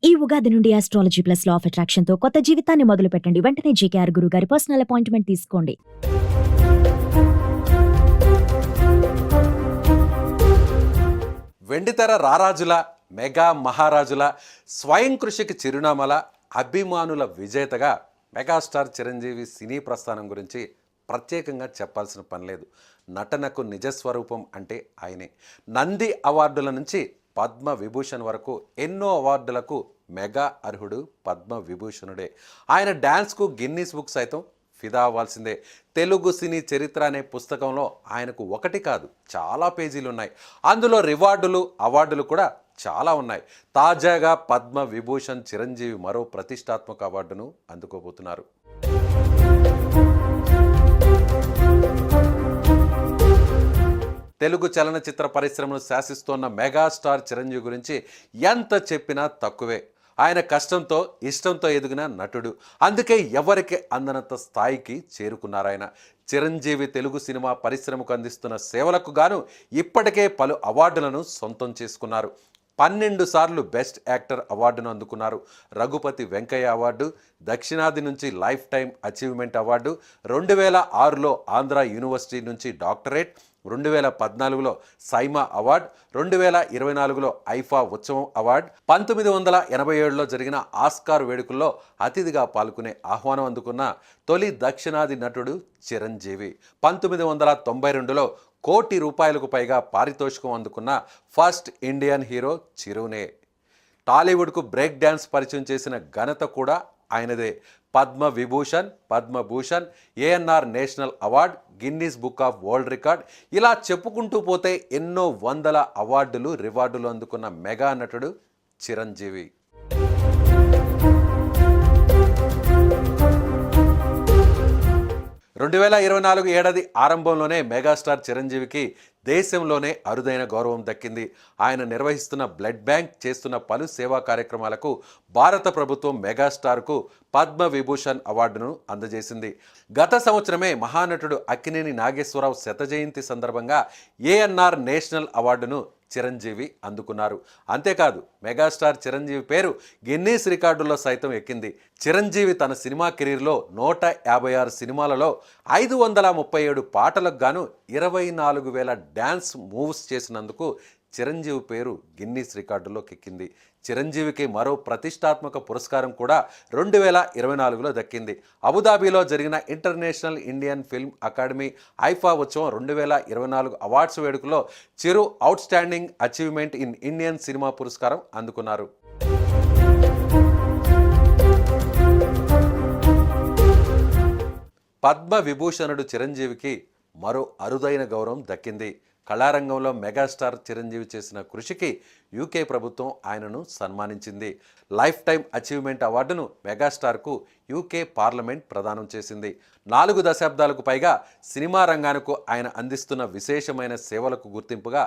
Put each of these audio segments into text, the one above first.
ఈ ఉగాది నుండి astrology plus law of attraction తో కొత్త జీవితాన్ని మొదలు పెట్టండి. వెంటనే జీకేఆర్ గురువు గారి పర్సనల్ అపాయింట్మెంట్ తీసుకోండి. వెండితెర రారాజుల మెగా మహారాజుల స్వయం కృషికి చిరునామాల అభిమానుల విజేతగా మెగాస్టార్ చిరంజీవి సినీ ప్రస్థానం గురించి ప్రత్యేకంగా చెప్పాల్సిన పని లేదు. నటనకు నిజస్వరూపం అంటే ఆయనే. నంది అవార్డుల నుంచి పద్మ విభూషణ్ వరకు ఎన్నో అవార్డులకు మెగా అర్హుడు పద్మ విభూషణుడే. ఆయన డ్యాన్స్కు గిన్నీస్ బుక్ సైతం ఫిదా అవ్వాల్సిందే. తెలుగు సినీ చరిత్ర అనే పుస్తకంలో ఆయనకు ఒకటి కాదు చాలా పేజీలు ఉన్నాయి. అందులో రివార్డులు అవార్డులు కూడా చాలా ఉన్నాయి. తాజాగా పద్మ విభూషణ్ చిరంజీవి మరో ప్రతిష్టాత్మక అవార్డును అందుకోబోతున్నారు. తెలుగు చలనచిత్ర పరిశ్రమను శాసిస్తోన్న మెగాస్టార్ చిరంజీవి గురించి ఎంత చెప్పినా తక్కువే. ఆయన కష్టంతో ఇష్టంతో ఎదిగిన నటుడు. అందుకే ఎవరికి అందనంత స్థాయికి చేరుకున్నారాయన. చిరంజీవి తెలుగు సినిమా పరిశ్రమకు అందిస్తున్న సేవలకు గాను ఇప్పటికే పలు అవార్డులను సొంతం చేసుకున్నారు. 12 సార్లు బెస్ట్ యాక్టర్ అవార్డును అందుకున్నారు. రఘుపతి వెంకయ్య అవార్డు, దక్షిణాది నుంచి లైఫ్ టైం అచీవ్మెంట్ అవార్డు, 2006లో ఆంధ్ర యూనివర్సిటీ నుంచి డాక్టరేట్, 2014లో సైమా అవార్డ్, 2024లో ఐఫా ఉత్సవం అవార్డ్, 1987లో జరిగిన ఆస్కార్ వేడుకల్లో అతిథిగా పాల్గొనే ఆహ్వానం అందుకున్న తొలి దక్షిణాది నటుడు చిరంజీవి. 1992లో ₹1 కోటి పైగా పారితోషికం అందుకున్న ఫస్ట్ ఇండియన్ హీరో చిరునే. టాలీవుడ్కు బ్రేక్ డ్యాన్స్ పరిచయం చేసిన ఘనత కూడా ఆయనదే. Padma Vibhushan, Padma Bhushan, ANR national award, Guinness book of world record, ఇలా చెప్పుకుంటూ పోతే ఎన్నో వందల అవార్డులు రివార్డులు అందుకున్న మెగా నటుడు చిరంజీవి. 2024 ఏడాది ఆరంభంలోనే మెగాస్టార్ చిరంజీవికి దేశంలోనే అరుదైన గౌరవం దక్కింది. ఆయన నిర్వహిస్తున్న బ్లడ్ బ్యాంక్, చేస్తున్న పలు సేవా కార్యక్రమాలకు భారత ప్రభుత్వం మెగాస్టార్కు పద్మ విభూషణ్ అవార్డును అందజేసింది. గత సంవత్సరమే మహానటుడు అక్కినేని నాగేశ్వరరావు శత జయంతి సందర్భంగా ఏఎన్ఆర్ నేషనల్ అవార్డును చిరంజీవి అందుకున్నారు. అంతేకాదు మెగాస్టార్ చిరంజీవి పేరు గిన్నీస్ రికార్డుల్లో సైతం ఎక్కింది. చిరంజీవి తన సినిమా కెరీర్లో 156 సినిమాలలో 537 పాటలకు గాను 24,000 డ్యాన్స్ మూవ్స్ చేసినందుకు చిరంజీవి పేరు గిన్నీస్ రికార్డులోకి ఎక్కింది. చిరంజీవికి మరో ప్రతిష్టాత్మక పురస్కారం కూడా 2024లో దక్కింది. అబుదాబిలో జరిగిన international Indian film academy IIFA Utsavam 2024 awards వేడుకలో Chiru outstanding achievement in Indian cinema పురస్కారం అందుకున్నారు. పద్మ విభూషణుడు చిరంజీవికి మరో అరుదైన గౌరవం దక్కింది. కళారంగంలో మెగాస్టార్ చిరంజీవి చేసిన కృషికి యూకే ప్రభుత్వం ఆయనను సన్మానించింది. లైఫ్ టైం అచీవ్మెంట్ అవార్డును మెగాస్టార్కు యూకే పార్లమెంట్ ప్రదానం చేసింది. 4 దశాబ్దాలకు పైగా సినిమా రంగానికి ఆయన అందిస్తున్న విశేషమైన సేవలకు గుర్తింపుగా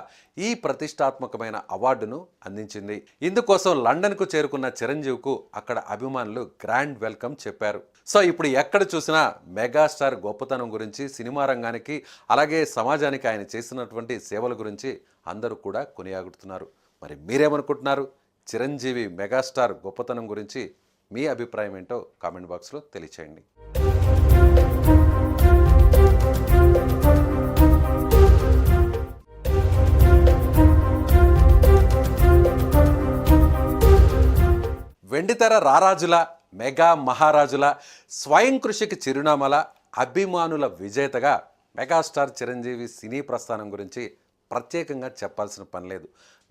ఈ ప్రతిష్టాత్మకమైన అవార్డును అందించింది. ఇందుకోసం లండన్కు చేరుకున్న చిరంజీవికు అక్కడ అభిమానులు గ్రాండ్ వెల్కమ్ చెప్పారు. సో ఇప్పుడు ఎక్కడ చూసినా మెగాస్టార్ గొప్పతనం గురించి, సినిమా రంగానికి అలాగే సమాజానికి ఆయన చేసినటువంటి సేవల గురించి అందరూ కూడా కొనియాడుతున్నారు. మరి మీరేమనుకుంటున్నారు? చిరంజీవి మెగాస్టార్ గొప్పతనం గురించి మీ అభిప్రాయం ఏంటో కామెంట్ బాక్స్లో తెలియచేయండి. వెండితెర రారాజుల మెగా మహారాజుల స్వయం కృషికి చిరునామాల అభిమానుల విజేతగా మెగాస్టార్ చిరంజీవి సినీ ప్రస్థానం గురించి ప్రత్యేకంగా చెప్పాల్సిన పని లేదు.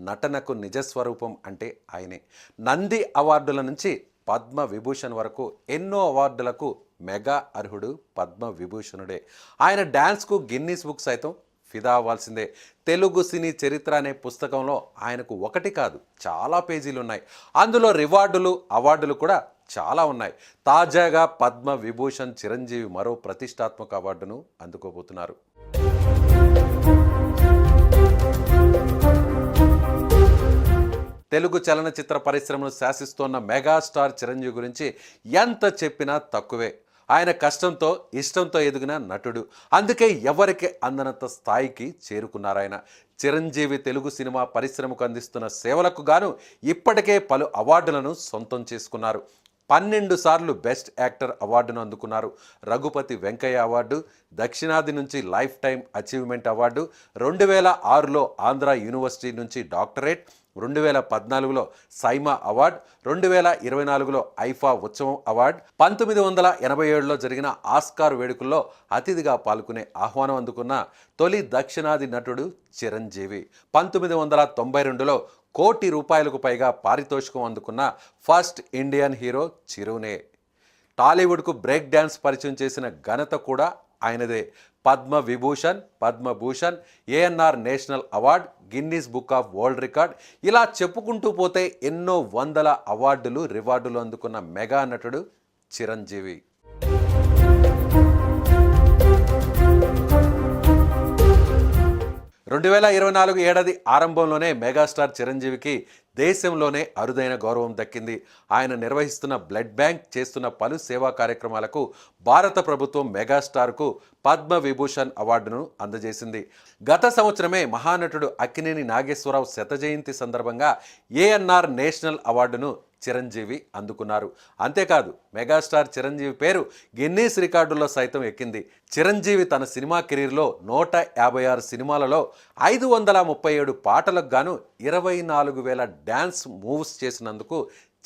నటనకు నిజస్వరూపం అంటే ఆయనే. నంది అవార్డుల నుంచి పద్మ విభూషణ్ వరకు ఎన్నో అవార్డులకు మెగా అర్హుడు పద్మ విభూషణుడే. ఆయన డ్యాన్స్కు గిన్నీస్ బుక్ సైతం ఫిదా అవ్వాల్సిందే. తెలుగు సినీ చరిత్ర అనే పుస్తకంలో ఆయనకు ఒకటి కాదు చాలా పేజీలు ఉన్నాయి. అందులో రివార్డులు అవార్డులు కూడా చాలా ఉన్నాయి. తాజాగా పద్మ విభూషణ్ చిరంజీవి మరో ప్రతిష్టాత్మక అవార్డును అందుకోబోతున్నారు. తెలుగు చలనచిత్ర పరిశ్రమను శాసిస్తోన్న మెగాస్టార్ చిరంజీవి గురించి ఎంత చెప్పినా తక్కువే. ఆయన కష్టంతో ఇష్టంతో ఎదిగిన నటుడు. అందుకే ఎవరికి అందనంత స్థాయికి చేరుకున్నారాయన. చిరంజీవి తెలుగు సినిమా పరిశ్రమకు అందిస్తున్న సేవలకు గాను ఇప్పటికే పలు అవార్డులను సొంతం చేసుకున్నారు. 12 సార్లు బెస్ట్ యాక్టర్ అవార్డును అందుకున్నారు. రఘుపతి వెంకయ్య అవార్డు, దక్షిణాది నుంచి లైఫ్ టైం అచీవ్మెంట్ అవార్డు, 2006లో ఆంధ్ర యూనివర్సిటీ నుంచి డాక్టరేట్, 2014లో సైమా అవార్డ్, 2024లో ఐఫా ఉత్సవం అవార్డ్, 1987లో జరిగిన ఆస్కార్ వేడుకల్లో అతిథిగా పాల్గొనే ఆహ్వానం అందుకున్న తొలి దక్షిణాది నటుడు చిరంజీవి. 1992లో ₹1 కోటి పైగా పారితోషికం అందుకున్న ఫస్ట్ ఇండియన్ హీరో చిరునే. టాలీవుడ్కు బ్రేక్ డ్యాన్స్ పరిచయం చేసిన ఘనత కూడా ఆయనదే. Padma Bhushan, ANR national award, Guinness book of world record, ఇలా చెప్పుకుంటూ పోతే ఎన్నో వందల అవార్డులు రివార్డులు అందుకున్న మెగా నటుడు చిరంజీవి. ఏడాది ఆరంభంలోనే మెగాస్టార్ చిరంజీవికి దేశంలోనే అరుదైన గౌరవం దక్కింది. ఆయన నిర్వహిస్తున్న బ్లడ్ బ్యాంక్, చేస్తున్న పలు సేవా కార్యక్రమాలకు భారత ప్రభుత్వం మెగాస్టార్కు పద్మవిభూషణ్ అవార్డును అందజేసింది. గత సంవత్సరమే మహానటుడు అక్కినేని నాగేశ్వరరావు శత జయంతి సందర్భంగా ఏఎన్ఆర్ నేషనల్ అవార్డును చిరంజీవి అందుకున్నారు. అంతేకాదు, మెగాస్టార్ చిరంజీవి పేరు గిన్నీస్ రికార్డుల్లో సైతం ఎక్కింది. చిరంజీవి తన సినిమా కెరీర్లో 156 సినిమాలలో 537 పాటలకు గాను 24,000 డ్యాన్స్ మూవ్స్ చేసినందుకు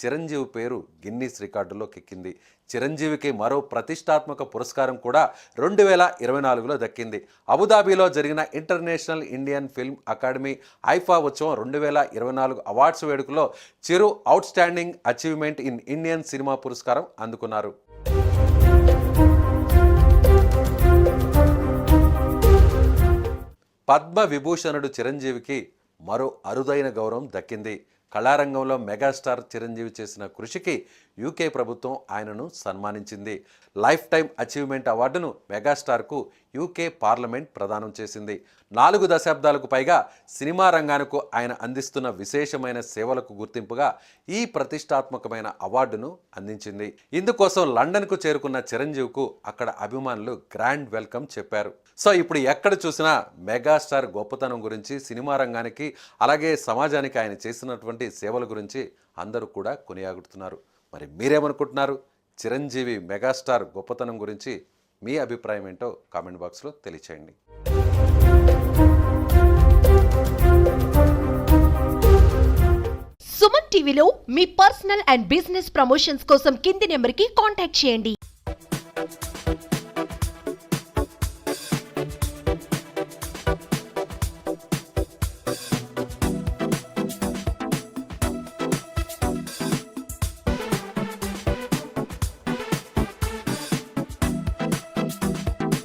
చిరంజీవి పేరు గిన్నీస్ రికార్డులోకి ఎక్కింది. చిరంజీవికి మరో ప్రతిష్టాత్మక పురస్కారం కూడా 2024లో దక్కింది. అబుదాబిలో జరిగిన international Indian film academy IIFA Utsavam 2024 awards వేడుకలో Chiru outstanding achievement in Indian cinema పురస్కారం అందుకున్నారు. పద్మవిభూషణుడు చిరంజీవికి మరో అరుదైన గౌరవం దక్కింది. కళారంగంలో మెగాస్టార్ చిరంజీవి చేసిన కృషికి యూకే ప్రభుత్వం ఆయనను సన్మానించింది. లైఫ్ టైం అచీవ్మెంట్ అవార్డును మెగాస్టార్కు యూకే పార్లమెంట్ ప్రదానం చేసింది. 4 దశాబ్దాలకు పైగా సినిమా రంగానికి ఆయన అందిస్తున్న విశేషమైన సేవలకు గుర్తింపుగా ఈ ప్రతిష్టాత్మకమైన అవార్డును అందించింది. ఇందుకోసం లండన్కు చేరుకున్న చిరంజీవికు అక్కడ అభిమానులు గ్రాండ్ వెల్కమ్ చెప్పారు. సో ఇప్పుడు ఎక్కడ చూసినా మెగాస్టార్ గొప్పతనం గురించి, సినిమా రంగానికి అలాగే సమాజానికి ఆయన చేసినటువంటి సేవల గురించి అందరూ కూడా కొనియాడుతున్నారు. మరి మీరేమనుకుంటున్నారు? చిరంజీవి మెగాస్టార్ గొప్పతనం గురించి మీ అభిప్రాయం ఏంటో కామెంట్ బాక్స్లో తెలియచేయండి. సుమన్ టీవీలో మీ పర్సనల్ అండ్ బిజినెస్ ప్రమోషన్స్ కోసం కింది నెంబర్కి కాంటాక్ట్ చేయండి.